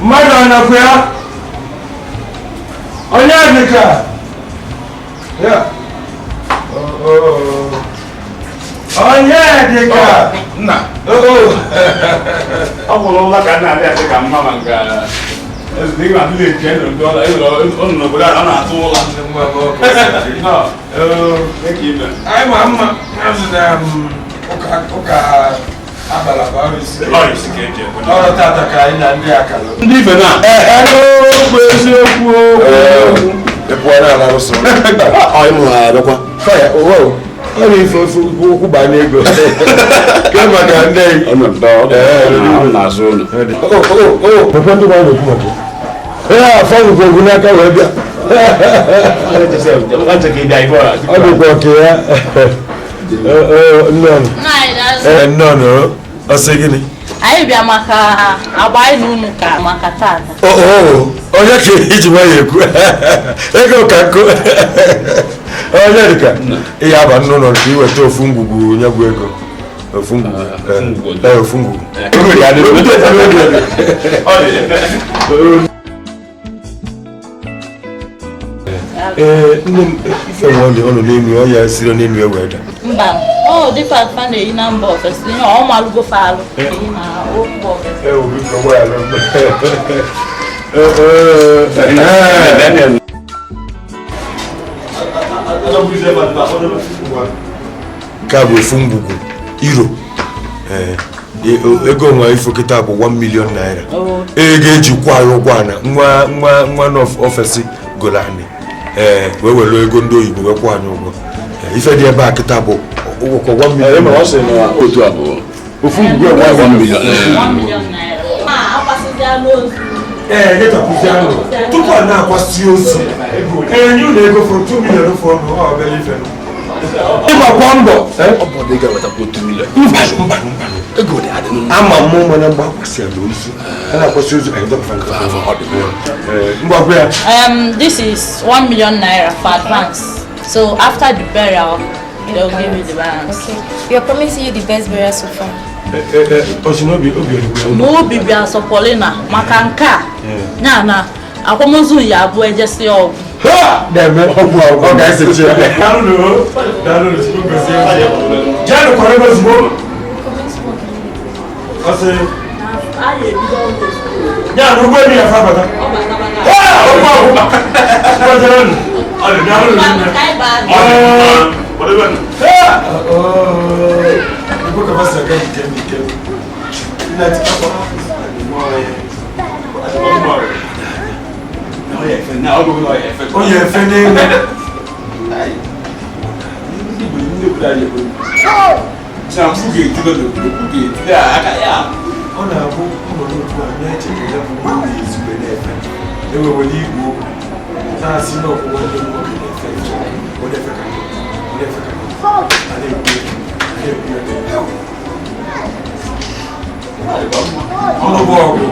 Madonna, ONYEDIKA. Yeah. ONYEDIKA. Nah. Aku lo lah karena ada kamu mangga. Sedih mati deh kan, on boleh anak tua lah semua. Begini. Ay mama, namanya oka abala baris. Baris keje. Ora tata kai na ndi akalo. Ndi bena. Hello, kwesiokwu. Epuana na roso. Ai mu adokwa. Fire, oh. Oni fofu ku ba na ego. Kema ka ndai. Ono do. Na so no. Oh. Papa ndo ba ndo kuma. Fawu ko guna ka wa bia. Ada jasa, jangan cakap dia itu. Ado ko ke ya. No. No. Asegini. Ayi bia maka abai nunu ka maka tata. Onye ke iji ma yeku. Ego ka ko. ONYEDIKA. Iya ba nunu iwe to fungugu nyagu ego. Fungugu. Fungugu. Ife wonde ono nenu o ya siro nenu e weda. Mba. Oh, different fan e ina mbo office. Ni o ma lugo falo. Ina o mbo office. Obi ko wa lo. Kabo fungugu euro. Ego nwa ifo kitabu 1 million naira. Ego ejikwa ayogwana nwa no office golani. Wewe ego ndo Igbo wekwa anya ụgwọ ife dị ebe a kịta bụ ụgwọ 1 million. Ma ọ sị na otu abụọ. Ofu ngwe 1 million. 1 million naira. Ma akwasịja n'ozu. Nyetapụzi anụ. Tupu a na-akwasị ozu. Enyu na ego for 2 million for ọnụ ọ bịara ife nụ. Ịgbakwa mbọ. Ọ bụ dị ga-wetakwa 2 million. Mba. Ego dị adị n'ụlọ. Ama mmụ mana mgbe akwasị ala ozu. A na-akwasị ozu anyị dọkwa nke mgbakwa ya. This is 1 million naira for advance. So after the burial, they'll give you the balance. Okay. We are promising you the best burial so far. Oshinobi obi. No bibia so Paulina makanka. Na akwamozu ya abu ejesi ogu. Ha! Deme ogu guys e che. Daru go se. Jalo korego zbo. Ase. Aye bido. Ya no go ni afa bata. Ha! Ogu. Bajaran. Ale daru. Kai ba. Whatever. Ha! Ibo ka basa ka ke. Ina ti papa. Oye fene. Ona abu ono tu anya chekele bu ni izube na efe. Ewe weli igbo. Na si no ko wele mo ke efe. O de fe ka. Ale ku. Ono bogo.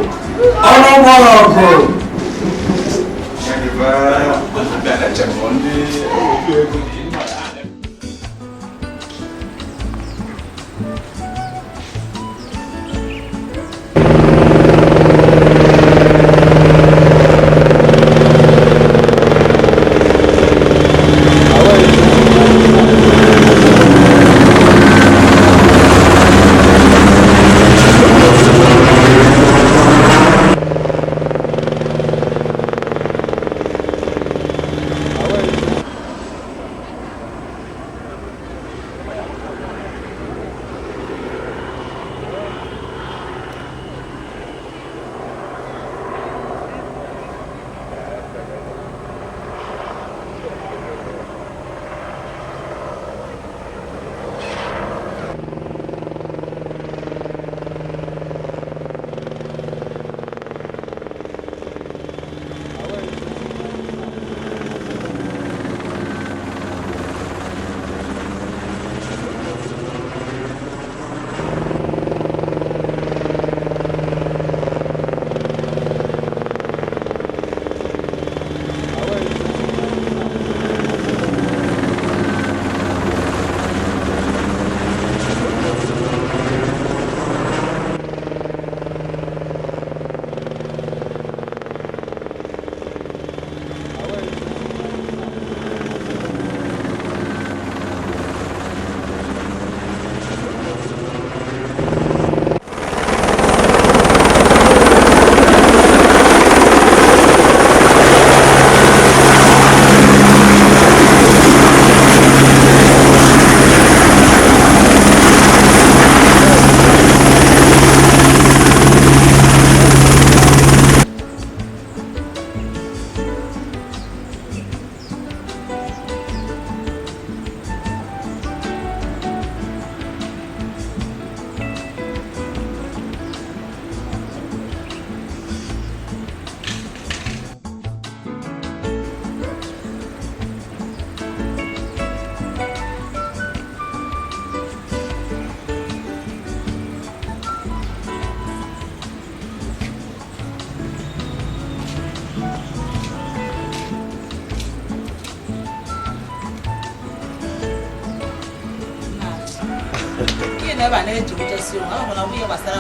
never need to just you. I'm going to be a master.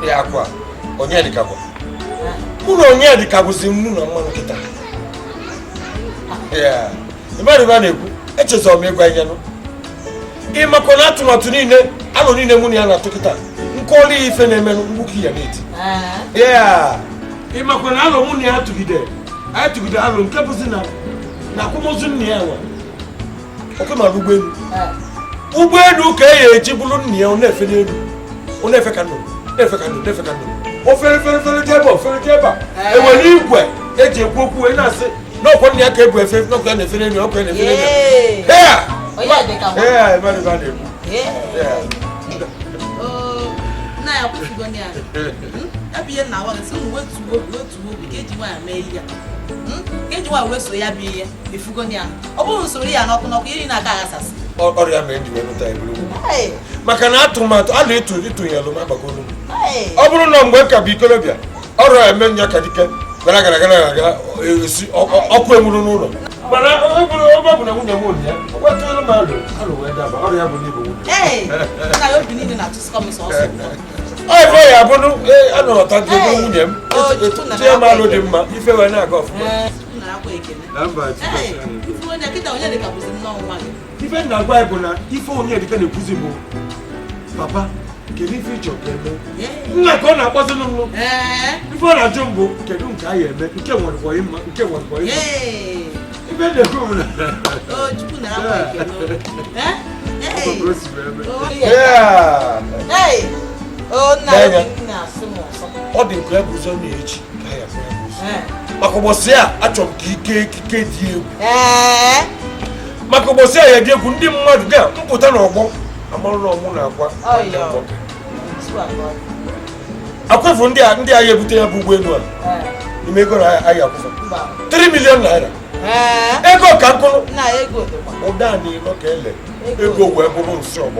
Yeah, ONYEDIKA. ONYEDIKA was in Moon and Monkita. Yeah, the man ran a etches of me by Yano. In Maconatu Matunine, I don't need a money and I took it up. Call if any man wookie and it. Yeah, in Maconalo money had to be there. I had to be the Alon Capuzina. Nakumozun Niawa. Okay, my Ruben. Uben, okay, Jibulun Nia, never can do. Never can do. Oh, very table. And when you went, let your book when I say, no one near cable, if not going to finish your open. Yeah, yeah, very valid. Yeah. Oh, now I put you on there. I be now, and soon went to go get you one, maybe. Get you one west, so ya be if you go near. Oh, so we are not in a gas. Or I made you a time. Makana tomato, I need to eat to yellow Mabacono. I will not work a big Columbia. Or I meant Yakadika, but I gotta see Aquamuno. But I don't know what to matter. I don't know what I believe. Hey, I hope you need not to come also. I don't know, thank you. Oh, if you were not go. If you want to get ONYEDIKA was no one. Even now, if ONYEDIKA is visible, Papa, can you feature? Not gonna wasn't before I jumbo, can you carry a man? You can't want for him, you can't want for him. Even the woman. Oh, yeah. Hey, oh, now, all the club was on the edge. Makobosia, I took cake you. Makobosia, I gave Gundi Mad, put on a bomb. I'm all alone. Oh, yeah. I quit from there, and I have to have a good one. You may go, I have 3 million naira. Ego Kanko, Naego, or Danny, okay. Ego, we're so.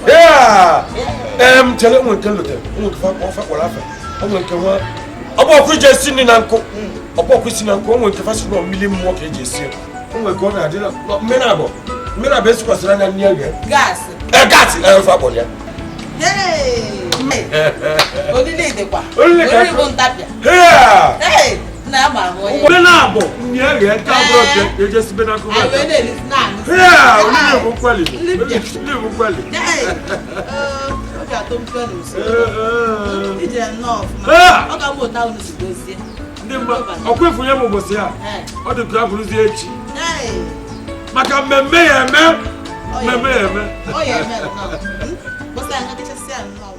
Yeah, tell him what tell them. What about we just seen in Uncle? About Christian Uncle, when the first million more cages here. Oh my God, I did not Menabo. Menabes was running near you. Gas, everybody. Hey, only the one. Only won't tap you. Hey, Nabo, near you, you just been a good. Yeah, live quality. Live quality. I don't tell you so. It's enough. I can't go down to go see. I quit for you, was here. Or the club was here. Hey, Macam, oh, yeah, what's that? I just said, no.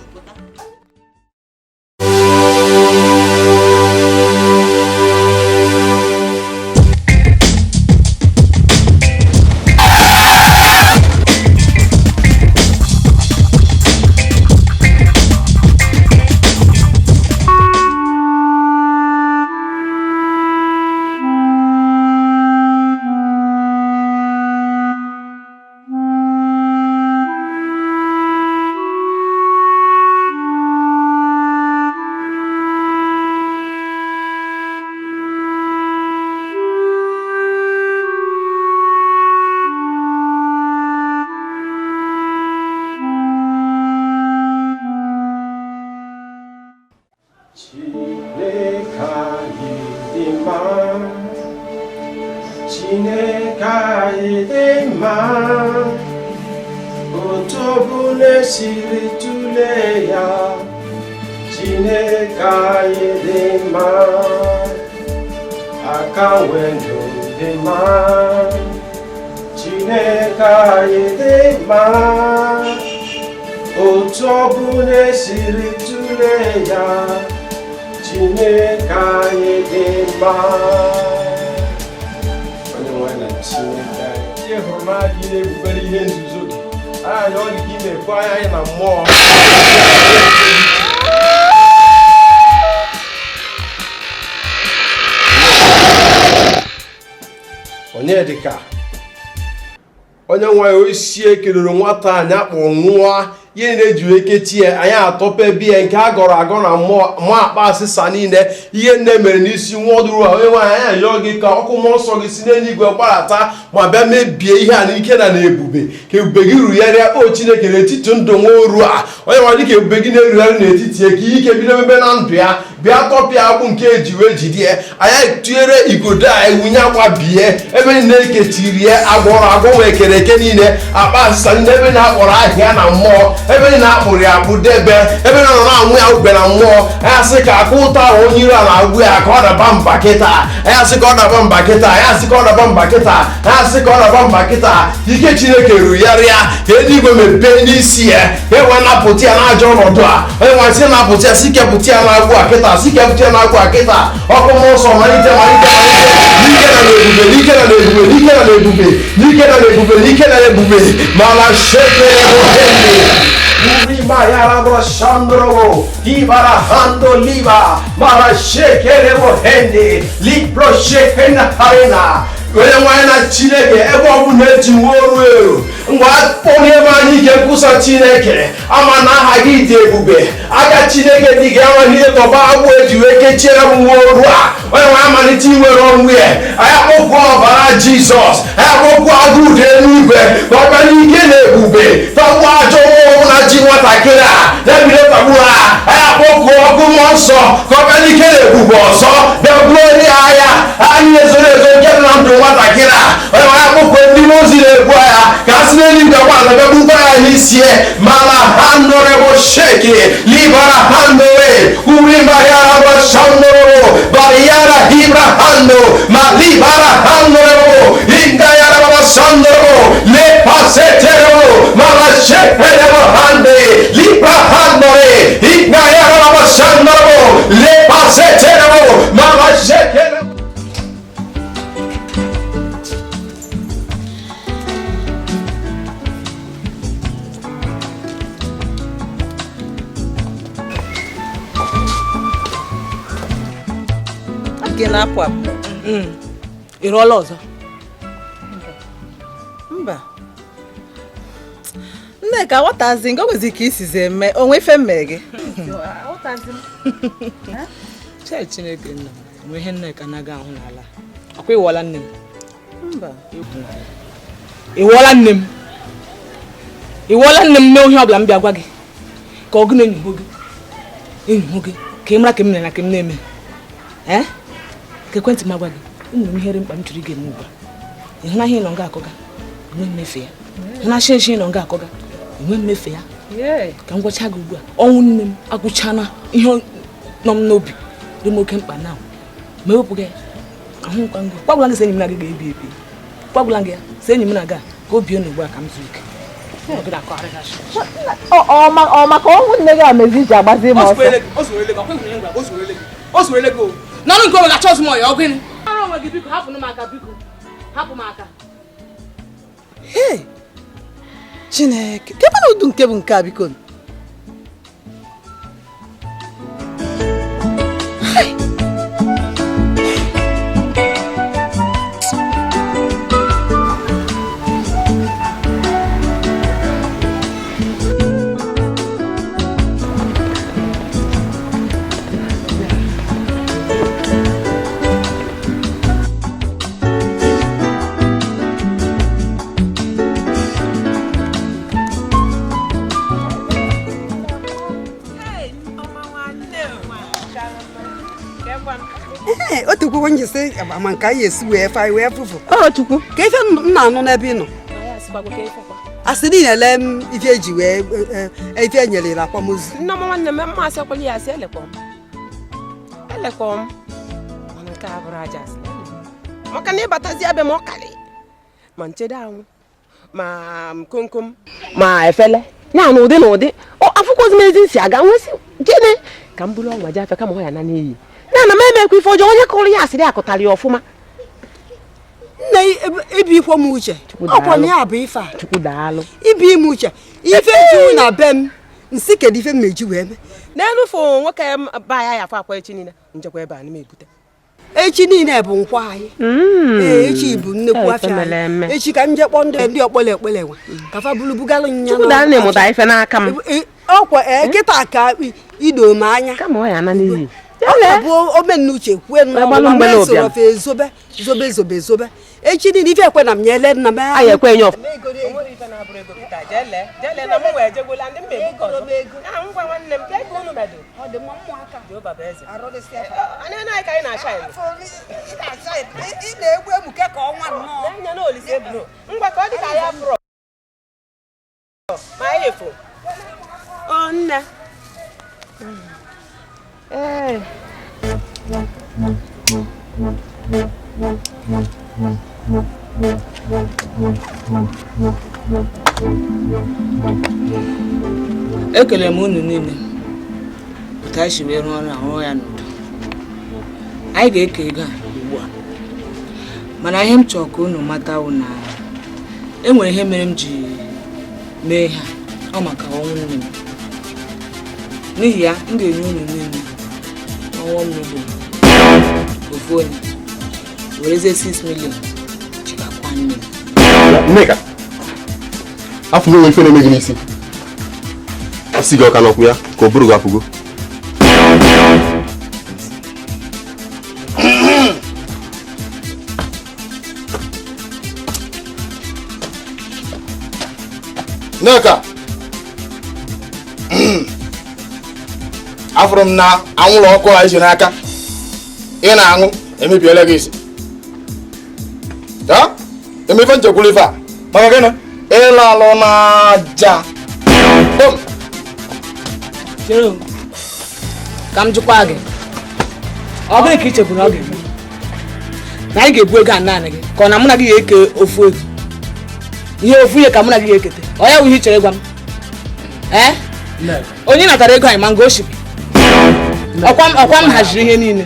ONYEDIKA onye nwa ya osie kelere nwata anya kpọ nwa ihe na-eji ekechi ya anyị atọpe biya nke a gọrọ agọ na mmụọ akpa asịsa niile ihe nne mere n'isi nwa ọdụrụ a onye nwaanyị anyị ayọ gị ka ọkụ mmụọ nsọ gị si n'eluigwe gbarata ma bịa mebie ihe a n'ike na ebube ka ebube gị rugharịa o Chineke n'etiti ndụ nwa oru a onye nwaanyị ka ebube gị na-erugharị n'etiti ya ka ike bido mebe na ndụ ya bịa tọpịa agbụ nke ejiwe jidie anyị tụnyere igodo a ewunye akwa bie ebe niile ekechiri ya agwọrọ agwọ wee kere eke niile akpa asịsa niile ebe na-akpọrọ ahịa na mmụọ ebe niile akpụrụ ya akpụ debe ebe na nọ na-anwụ ya ube na mmụọ anyị asị ka aka ụta ahụ onye iro a na-agwụ ya ka ọ daba mba kịta anyị asị ka ọ daba mba kịta anyị asị ka ọ daba mba kịta anyị asị ka ọ daba mba kịta ike Chineke rugharịa ka eluigwe mepee n'isi ya ka enwee napụta ya n'ajọ ọnọdụ a onye nwa sị napụta ya si kepụta ya na-agwụ a kịta si kepụta ya na-agwụ a kịta ọkụ mmụọ nsọ malite n'ike na ebube mala shekere bohende Urima yara bro shandro ibara hando liba mala shekere bohende lipro shekena arena onye nwanyị na Chineke ebe ọ bụ na-eji nworu eru ngwa onye ebe anyị ga-ekwusa Chineke ama na aha gị dị ebube aka Chineke dị gị ama ihe tọba agbụ eji wee kechiere m nworu a onye nwanyị amalite inwere ọnwụ ya anyị akpọkwu ọbara Jizọs anyị akpọkwu agụ ude eluigwe ka ọ bịa n'ike na ebube tọgbu ajọ mmụọ na ji nwatakịrị a na-ebido tọgbu ha anyị akpọkwu ọkụ mmụọ nsọ ka ọ bịa n'ike na ebube ọzọ bịa bụrụ onye agha anyị ezoro ezo nke na ndụ nwatakịrị a onye nwanyị akpọkwu ndị ozi na-ebu agha ka a sị n'eluigwe gwana bịagbukwa ya n'isi mala ha nọrọ sheki libara handore urimba yara bashandoro bariyara hibra hando malibara handoro inga yara bashandoro le pasetero mala shekero hande libra handore inga yara bashandoro le pasetero mala shekero. Gịnị apụ apụ? Ị rụọla ọzọ? Mba. Nneka aghọtazi nke o nwezi ka isizi eme onwe ife mme gị. Chee Chineke nna onwe ihe Nneka na-aga ahụ n'ala. Ọkwa ịwọla nne m? Mba. Ịwọla nne m? Ịwọla nne m mee ihe ọbụla m bịa gwa gị ka ọ gụ na-enyiho gị ka ị mara ka m na ka m na-eme. Ka ekwentị m agwa gị ụmụ m ihere mkpa m chụrụ gị eme ugbu a ịhụna ihe nọ nga akọga enwe mmefe ya hụna sheshi nọ nga akọga enwe mmefe ya ka m gwacha gị ugbu a ọnwụ nne m agwụchana ihe nọ m n'obi dị m oke mkpa na ma ewepụghị ya ahụkwa ngụ gwagwụla gị sị enyi m na gị ga-ebi ebi gwagwụla gị ya sị enyi m na ga ka o bie n'ugbu a ka m zuru ike ọ maka ọnwụ nne gị amezi iji agbazi m ọsọ n'ọnụ nke onwe ga-achọ ọzụmọ ya ọgịnị ọrụ onwe gị biko hapụ m aka biko hapụ m aka. Chineke kebe na udu nke bụ nke a biko otukwu onye si ama nka ya esi wee fa wee fụfụ otukwu ka ife nna anụ n'ebe ị nọ asịrị na-ele m ife eji wee ife enyere na akwamozu nne m nwanne m mma asị akwali ya asị elekwa m mana nke a bụrụ aja asị maka na ịbatazi abịa m ọkali ma nchedo anwụ ma komkom ma efele ya na ụdị na ụdị afụkwazi m ezi nsi aga nwesị gịnị ka m bụrụ ọnwa ji afịa kama ọ ya na n'iyi ya na m emekwa ife ọjọọ onye kụrụ ya asịrị akụtara ya ọfụma nne ibi ikwo m uche ọkwa na ya bụ ife a Chukwu daalụ ibi m uche ife njiwu na be m nsi kedu ife m meji wee mee n'elu fụ nwoke ba ya afọ akwa echi niile njekwa ebe a na m ebute echi niile bụ nkwa anyị echi bụ nnekwu afịa echi ka m je kpọọ ndị ọkpọle ekpele nwa ka fa bulu bugalụ nya na na mụta ife n'aka m ọkwa kịta ka ido m anya kama ọ ya na n'iyi bụ omenuche kwue na soro fe zobe echi niile ife ekwe na m nyele nna m anyị ekwe nye ekele m unu niile otu anyị si wee rụọ ọrụ ahụ ya n'udo. Anyị ga-eke ego a ugbu a, mana ihe m chọrọ ka unu mata bụ na enwere ihe mere m ji mee ha ọ maka ọnwụ nne m. N'ihi ya m ga-enye unu niile ọnwa m n'ugbo ofu onye werezie 6 million chịkakwa nne m. Nneka, afọ m ife na-eme gị n'isi. Isi gị ọka n'ọkwụ ya ka ọ bụrụ gị apụgo. Nneka, afụrụ m na anwụrụ ọkụ a iso n'aka ị na-aṅụ emebiela gị isi. Emefe nchekwuru ife a maka gịnị ịla alụ n'aja. Chere ka m jụkwa gị, ọ bụrụ ka i chekwuru ọ ga-eme na anyị ga-ebu ego a naanị gị ka ọ na mụ na gị ga-eke ofu ego ihe ofu ihe ka mụ na gị ga-ekete ọ ya bụ ihe i chere gwa m onye natara ego anyị ma ngo oship ọkwa m haziri ihe niile.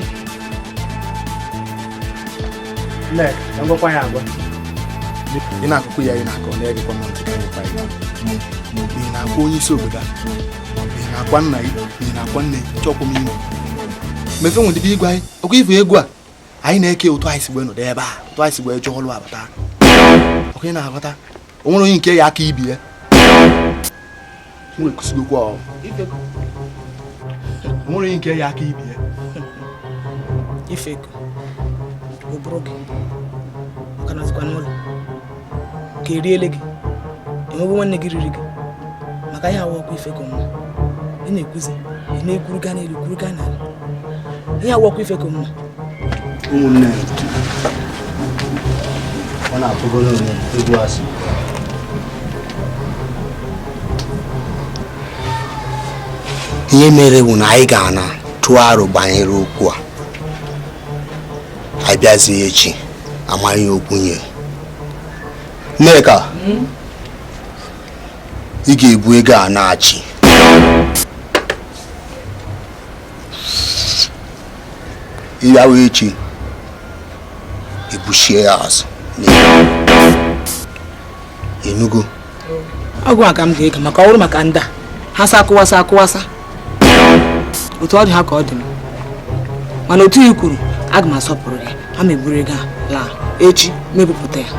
Ị na-akụkụ ya ị na-akọ na-egekwa m ntị ka ị na-akwa onye isi obodo a, ị na-akwa nna gị, ị na-akwa nne gị, chọkwụ m ime mefe nwedebe igwe anyị ọkwa ife egwu a anyị na-eke otu anyị si wee nọdụ ebe a otu anyị si wee jụọ ọlụ abata ọkwa ị na-aghọta o nwere onye nke ya aka ibi ya nwere kwụsịgokwa o nwere onye nke ya aka ibi ya ifeko oburu gị maka na zikwa n'ụlọ ka eriele gị enwegwu nwanne gị riri gị maka ihe awụ ọkwa ifeko mma ị na-ekwuzi ị na-ekwuru gaa n'elu kwuru gaa n'ala ihe awụ ọkwa ifeko mma. Ụmụnne ọ na-apụgoro onwe egwu asị ihe mere bụ na anyị ga-ana tụọ aro banyere okwu a abịazi echi amaghị okwu nye Nneka ị ga-ebu ego a na-achị ya wee echi ebuchie ya azụ enugo ọgwụ aka m ga-eke maka ọrụ maka ndị ha sa akụwasa otu ọ dị ha ka ọ dị m mana otu i kwuru aga m asọpụrụ gị ha meburu ego a laa echi mebupụta ya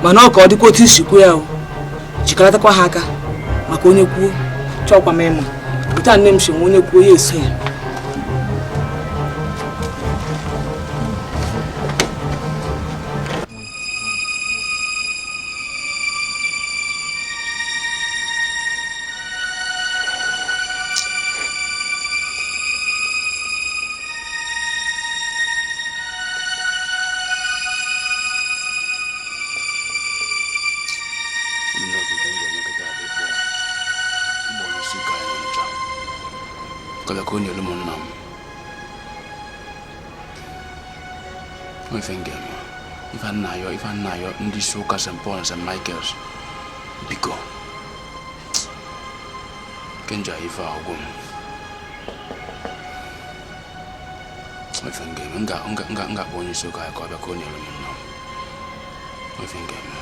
mana ọ ka ọ dịkwa otu isi kwuo ya o jikọrọtakwa ha aka maka onye kwuo chọkwa m ịma otu a nne m si nwe onye kwuo ya eso ya. Ifanayo ndị isi ụka St. Paul na St. Michael's biko kenja ife agwụ m ife ngeme nga kpọ onye isi ụka ya ka ọ bịa ka o nyere m nna m ife ngeme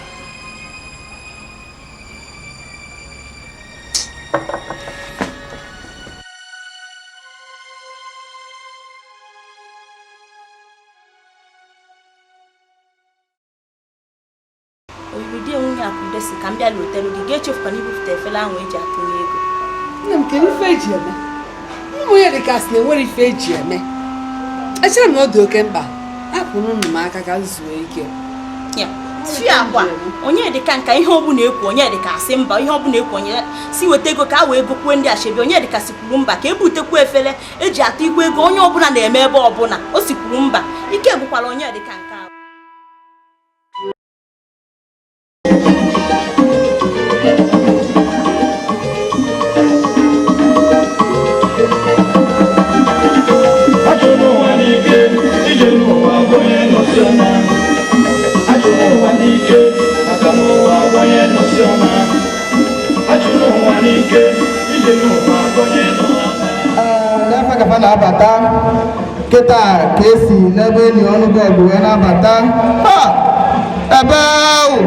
kudesi ka m bịa lotelu gị ga-echefukwa na ibupụta efere ahụ eji atụnye ego. Nne m kedu ife eji eme? Ụmụ ya dị ka sị na enwere ife eji eme. Echere m na ọ dị oke mkpa hapụrụ unu m aka ka m zuo ike. Chiakwa Onyedika nka ihe ọbụla ekwu Onyedika asị mba ihe ọbụla ekwu onye si weta ego ka a wee gokwuo ndị ashebi Onyedika sikwuru mba ka ebutekwu efere eji atụ igwe ego onye ọbụla na-eme ebe ọbụla o sikwuru mba ike bụkwara Onyedika nka n'afọ ka na-abata kịta ka esi n'ebe enyi ọnụbọgụ wee na-abata ebe ahụ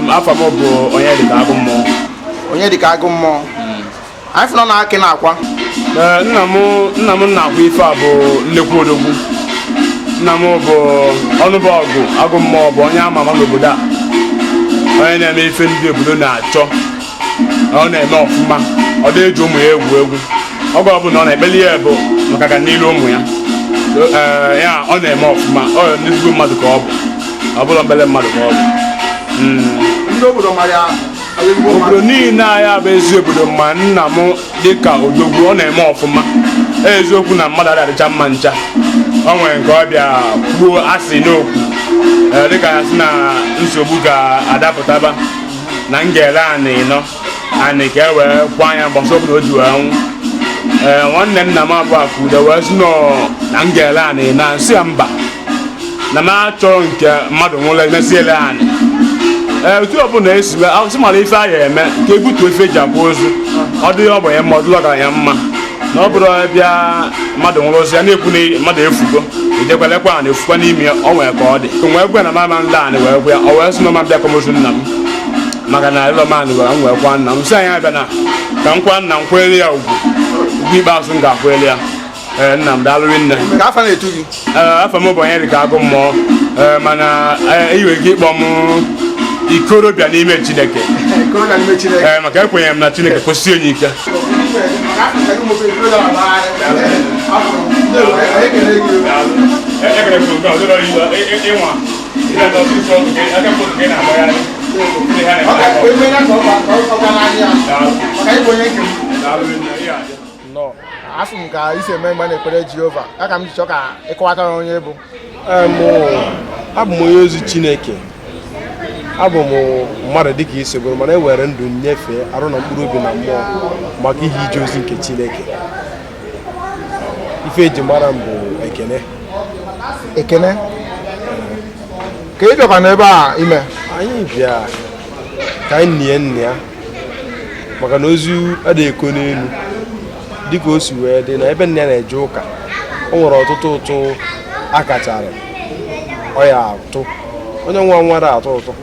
Afọ m bụ Onyedika agụ mmụọ. Onyedika agụ mmụọ. Anyị fụnọ na akị na-akwa. Nna m na-akwa ife a bụ nnekwu odogwu. Nna m bụ ọnụbọgụ agụ mmụọ bụ onye ama ama n'obodo a. Onye na-eme ife ndị obodo na-achọ. Ọ na-eme ọfụma. Ọ dị eji ụmụ ya egwu egwu. Oge ọbụla ọ na-ekpeli ya bụ maka ka n'ilu ụmụ ya. Ya ọ na-eme ọfụma. Ọ n'ezigbo mmadụ ka ọ bụ. Ọ bụrụ mbele mmadụ ka ọ bụ. Ndị obodo mara obodo niile anyị bụ ezi obodo ma nna m dịka odogwu ọ na-eme ọfụma. Eziokwu na mmadụ adịcha mma ncha. O nwere nke ọ bịa kwuo asị n'okwu dịka ya sị na nsogbu ga-adapụtaba na ngele anị nọ anị ka e wee kwa anya gbasa obodo o ji wee nwụ. Nwanne nna m abụọ akwude wee sị na ngele anị na nsị ya mba na m achọrọ nke mmadụ nwụrụ emesiele anị. Otu ọbụla esiwe asị mara ife a ya eme ka ebutu ofe ji akwa ozu ọ dịghị ọgbanye mma ọ dịla ọgaranya mma na ọ bụrụ bịa mmadụ nwụrụ ozu ya na-ekwu na mmadụ efugo ejekwalekwa a na-efukwa n'ime ya ọ nwere ka ọ dị nwee gwe na mama ndị anị wee gwe ya o wee sị na ọma bịa kọmozu nna m maka na ịlọmanị were m wee kwa nna m si anyị abịa na ka m kwa nna m kwere ya ugwu ikpeazụ m ga-akwere ya. Nna m daalụ nne. Afọ na-etu gị? Afọ m bụ Onyedika agụ mmụọ mana iwe gị ịkpọ m ikorobịa n'ime Chineke. Maka ekwenyere m na Chineke kwụsị onye ike. Afọ m ka isi eme mgbe na-ekpere Jehova aka m ji chọọ ka ịkọwatara onye bụ. Abụ m onye ozi Chineke. Abụ m mmadụ dịka isi bụrụ mana ewere ndụ nyefee arụ na mkpụrụ obi na mmụọ maka ihe ije ozi nke Chineke. Ife eji mara m bụ ekene. Ekene? Ka ị bịakwa n'ebe a ime? Anyị bịa ka anyị nie nne ya maka na ozu adịghị eko n'elu dịka o si wee dị na ebe nne ya na-eje ụka o nwere ọtụtụ ụtụ akachara ọ ya atụ onye nwa nwere atụ ụtụ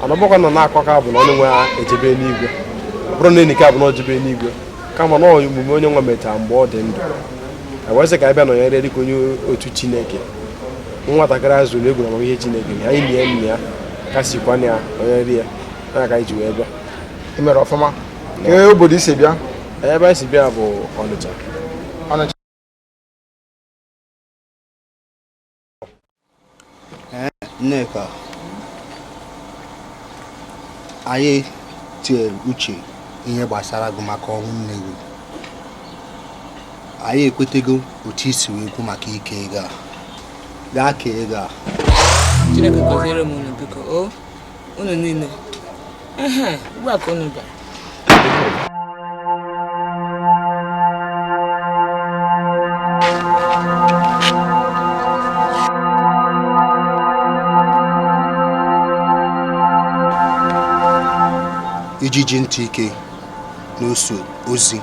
anọbọkwa nọ na-akọka bụ na onye nwe ha ejebe n'igwe ọ bụrụ na enike abụ na ojebe n'igwe kama na omume onye nwa mechara mgbe ọ dị ndụ ewesị ka ị bịa nọnyere dịka onye otu Chineke nwatakịrị azụ na egwu na amamihe Chineke anyị nie nne ya kasikwana ya nọnyere ya na ka iji wee bịa. Ị mere ọfụma. Ee, obodo isi bịa? Ebe anyị si bịa bụ Ọnịcha. Nneka, anyị tinyere uche ihe gbasara gị maka ọnwụ nne gị. Anyị ekwetego otu isi wee kwu maka ike ego a. Gaa ka ego a. Chineke gọziere m unu biko unu niile. Ugbu a ka unu bịa. Ijiji ntị ike n'oso ozi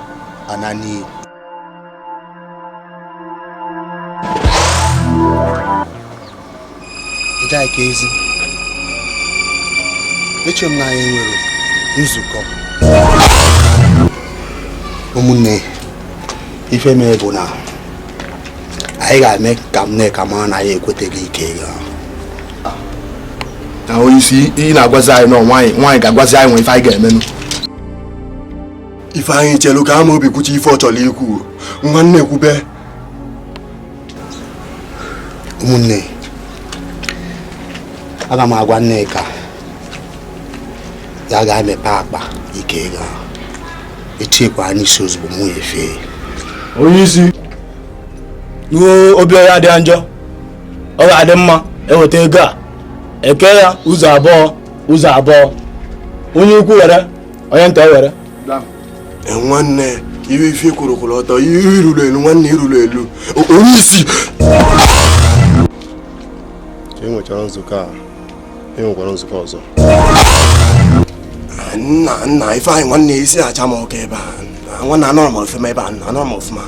ana n'iyi. Ịja ike ezi. Eche m na anyị nwere nzukọ. Ụmụnne, ife mere bụ na anyị ga-eme ka Nneka mara na anyị ekweteghị ike ya. Na onye isi ị na-agwazi anyị na nwaanyị ga-agwazi anyị nwe ife anyị ga-emenụ. Ife anyị chelu ka ama obi kwuchi ife ọ chọrọ ikwu. Nwanne ekwube. Ụmụnne, aga m agwa Nneka ya ga-emepe akpa ike ga echekwa anyị isi ozugbo mụ efe. Onye isi n'o obi ya dị njọ ọ ga-adị mma eweta ego a eke ya ụzọ abụọ onye ukwu were onye nta were. Nwanne iwe ife kwuru ọtọ ihe iruru elu nwanne iruru elu onye isi enwechara nzukọ a enwekwara nzukọ ọzọ nna ife anyị nwanne isi acha m ọka ebe a nwanne anọrọ m ofema ebe a anọrọ m ọfụma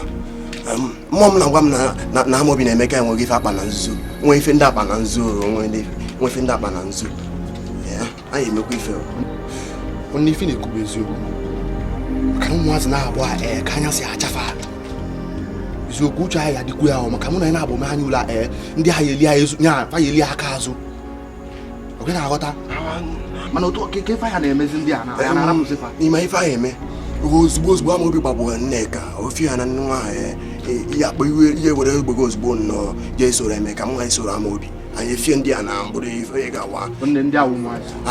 mmụọ m na-agwa m na Amobi na-eme ka enweghị ife akpa na nzu nwe ife ndị akpa na nzu nwe ife ndị akpa na nzu anyị emekwa ife onye ife na-ekwube eziokwu maka na ụmụazị na-abụ ka anya si achafa eziokwu uche anyị adịkwu ya maka mụ na anyị na-abụ me anya ụlọ ndị agha eli aka azụ oge na-aghọta mana otu okeke ife ya na-emezi ndị a na-arapụzifa n'ime ife anyị eme ozugbo Amobi gbagburu Nneka ofi ya na nwa ya akpọ ihe were ogbego ozugbo nnọọ jee soro Emeka m nwa soro Amobi anyị efie ndị a na mkpụrụ ife ga-awa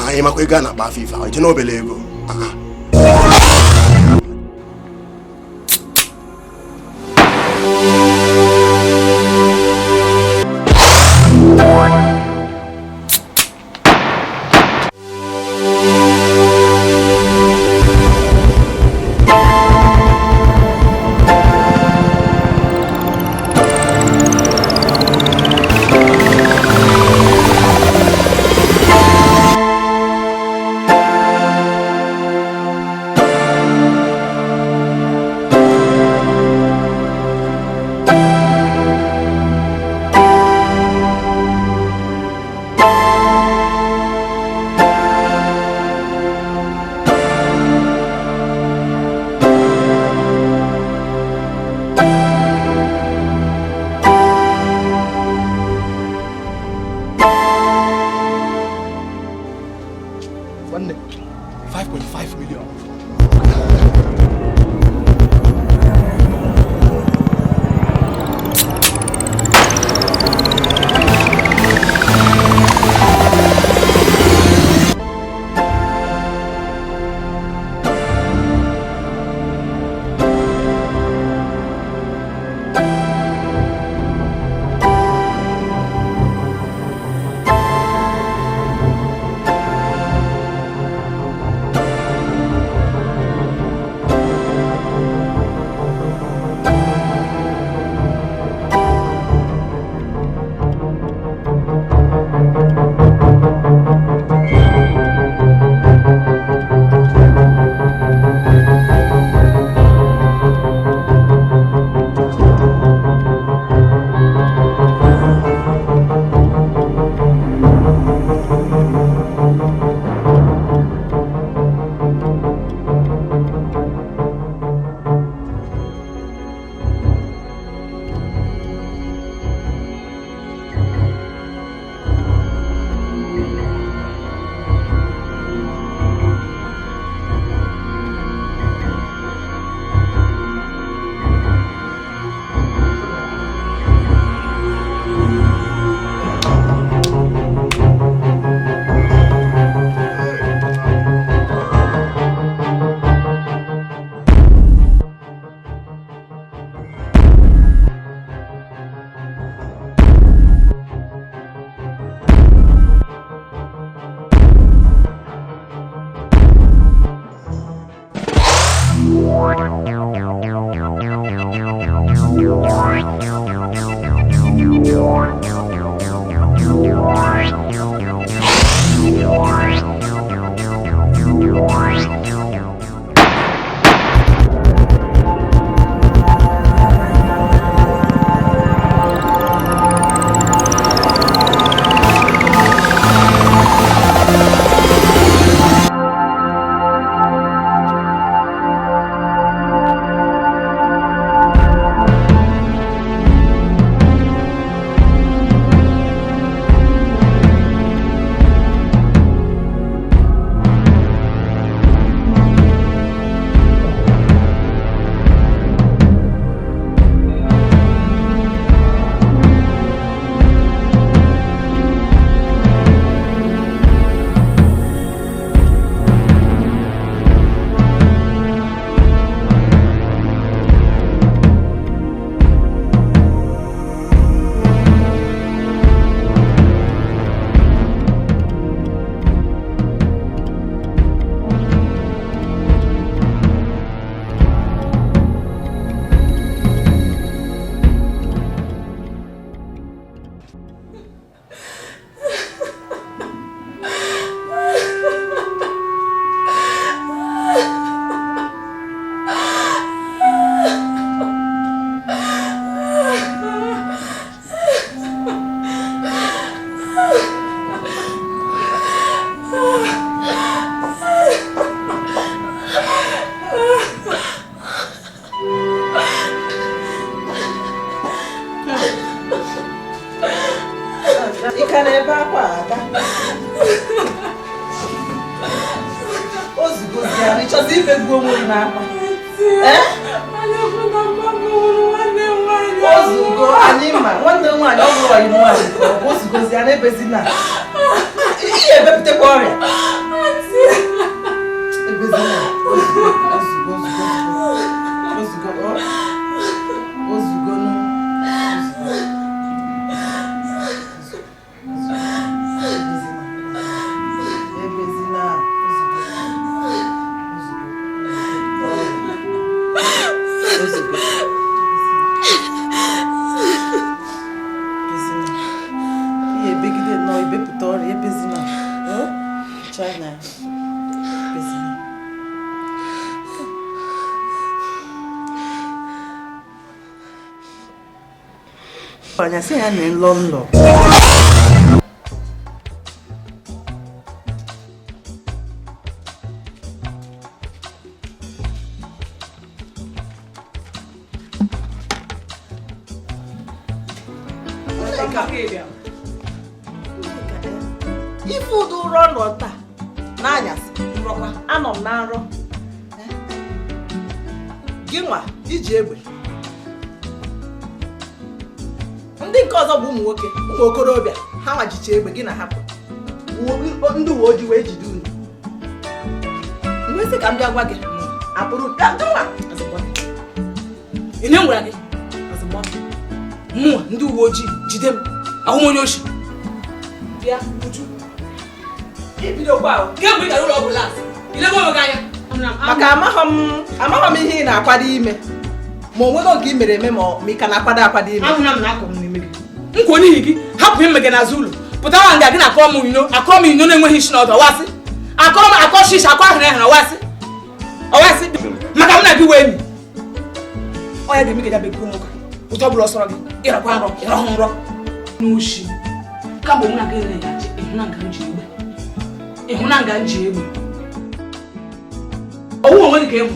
anyị makwa ego a na-akpa afọ ife je n'obele ego Ikana ebe akwa ada. Ozugozi ya, ịchọzi ife gbuo onwe na akwa. Ozugo anyị ma, nwanne nwaanyị ọ bụrụ ọyị nwaanyị ka ọ bụ ozugozi ya na-ebezi na. Ihe ebepụtakwa ọrịa. Ebezi na. Anya sị ya na nlọ ife ụdị ụrọ nrọ taa n'anyasị nrọkwa anọ m na nrọ gị nwa iji egbe ndị nke ọzọ bụ ụmụ nwoke ụmụ okorobịa ha nwajicha egbe gị na hapụ ndị uwe ojii wee jide unu nwesị ka m bịa gwa gị akpụrụ ine ngwara gị mụnwa ndị uwe ojii jide m ahụ onye oshi bịa uju ibidokwa ahụ kemgbe ị gara ụlọ ọgwụ las ilego onwe gị anya maka amaghọ m ihe ị na-akwado ime ma onwego nke ị mere eme ma ị ka na-akwado akwado ime ahụ na m na-akọ m n'ime gị nkwa n'ihi gị hapụ ime gị n'azụ ụlọ pụta nwa nga gị na akọ m ino na-enweghị isi n'ọdụ ọwasị akọ shishi akọ ahụrụ ahụrụ ọwasị maka m na gị wee enyi ọ ya ga-eme gị dabekuru nwoke ụtọ bụrụ ọsọrọ gị ịrakwa nrọ ịrahụ nrọ n'oshi kamgbe mụ na gị na-egaji ịhụna nga nji egbe owu onwe gị ka ịhụ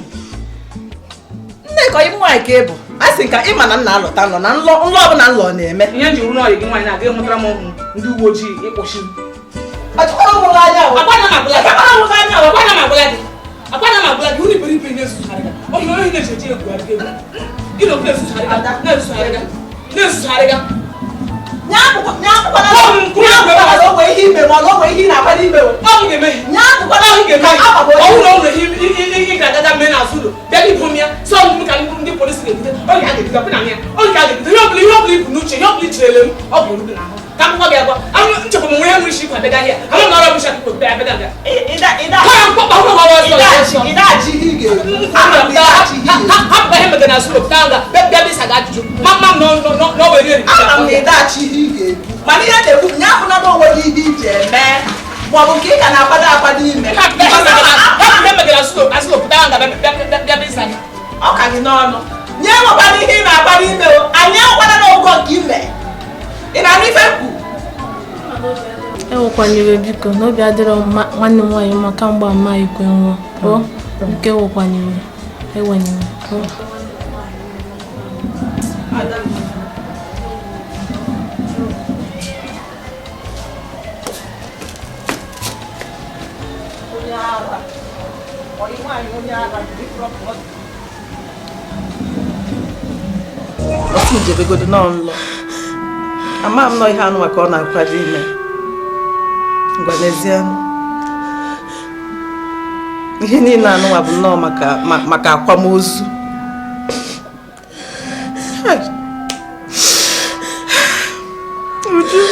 nneka ịmụ nwaanyị ka ị bụ a sị ka ịma na nna alọta nlọ na nlọ ọbụla nlọ na-eme ihe nji wuru n'ọyị gị nwaanyị na-aga ịhụtara m ọhụrụ ndị uwe ojii ịkpọchi m akwana m agwụla gị ụlọ iberi ibe na-ezuzugharị gị ohi ohi na-echechi egwugharị gị egwu ịnọkwu na-ezuzugharị gị ga-agaga mee n'azụ ụlọ bịa gị bụm ya sọ m ka ndị polisi ga-ebute oge a ga-ebute na ya oge ka a ga-ebute ihe ọbụla ibu n'uche ihe ọbụla ichere m ọ bụ uru n'ahụ ka akwụkwọ gị agwa ahụ nchekwa m nwe ya nwere isi ikwu abịa ahịa ahụ m ọrụ bụcha kikpo bịa abịa abịa hapụta ihe mege n'azụ ụlọ pụta nga bịa bisa ga ajụjụ ma m na ọ were mana ihe na-ekwu nye abụna na onwe gị ihe iji eme maọbụ nke ị ka na-akwado akwado ime ọ ka gị n'ọnụ nye nwekwara ihe ị na-akwado ime anyị akwado n'ogo nke ime ị na-anụ ife kwu ewekwanyere biko n'obi adịrọ nwanne m nwaanyị maka mgba mma ikwe nwa o nke wekwanyere ewenyere ọtụ njebegodo n'ọnlọ ama m nọ ihe anụ maka ọ na-akwado ime ngwa n'ezie ihe niile anụnwa bụ nnọọ maka akwamozu Uju